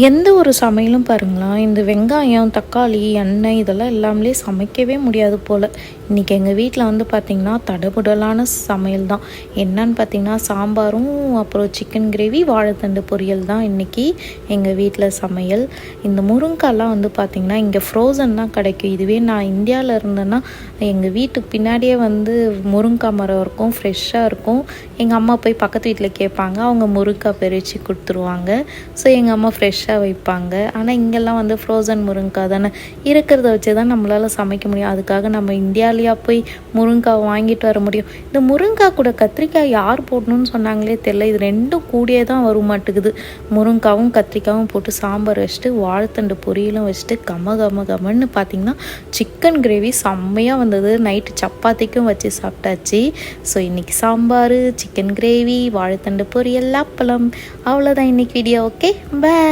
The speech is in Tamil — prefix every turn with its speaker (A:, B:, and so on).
A: எந்த ஒரு சமையலும் பாருங்களேன், இந்த வெங்காயம், தக்காளி, எண்ணெய் இதெல்லாம் இல்லாமலே சமைக்கவே முடியாது போல். இன்றைக்கி எங்கள் வீட்டில் வந்து பார்த்திங்கன்னா தடபுடலான சமையல் தான். என்னன்னு பார்த்திங்கன்னா சாம்பாரும் அப்புறம் சிக்கன் கிரேவி, வாழைத்தண்டு பொரியல் தான் இன்றைக்கி எங்கள் வீட்டில் சமையல். இந்த முருங்கைக்காலாம் வந்து பார்த்திங்கன்னா இங்கே ஃப்ரோசன் தான் கிடைக்கும். இதுவே நான் இந்தியாவில் இருந்தேன்னா எங்கள் வீட்டுக்கு பின்னாடியே வந்து முருங்கைக்காய் மரம் இருக்கும், ஃப்ரெஷ்ஷாக இருக்கும். எங்கள் அம்மா போய் பக்கத்து வீட்டில் கேட்பாங்க, அவங்க முருங்கைக்காய் பறித்து கொடுத்துருவாங்க. ஸோ எங்கள் அம்மா ஃப்ரெஷ்ஷாக வைப்பாங்க. ஆனால் இங்கெல்லாம் வந்து ஃப்ரோசன் முருங்கைக்காய் தானே, இருக்கிறத வச்சு தான் நம்மளால் சமைக்க முடியும். அதுக்காக நம்ம இந்தியாவிலேயா போய் முருங்கைக்காய் வாங்கிட்டு வர முடியும்? இந்த முருங்கைக்காய் கூட கத்திரிக்காய் யார் போடணும்னு சொன்னாங்களே தெரில. இது ரெண்டும் கூடியே தான் வர மாட்டேங்குது. முருங்கைக்காவும் கத்திரிக்காயும் போட்டு சாம்பார் வச்சுட்டு வாழைத்தண்டு பொரியலும் வச்சுட்டு கமன்னு பார்த்திங்கன்னா சிக்கன் கிரேவி செம்மையாக வந்தது. நைட்டு சப்பாத்திக்கும் வச்சு சாப்பிட்டாச்சு. ஸோ இன்றைக்கி சாம்பார், சிக்கன் கிரேவி, வாழைத்தண்டு பொரியல், அப்பளம், அவ்வளோதான் இன்றைக்கி வீடியோ. Okay, by.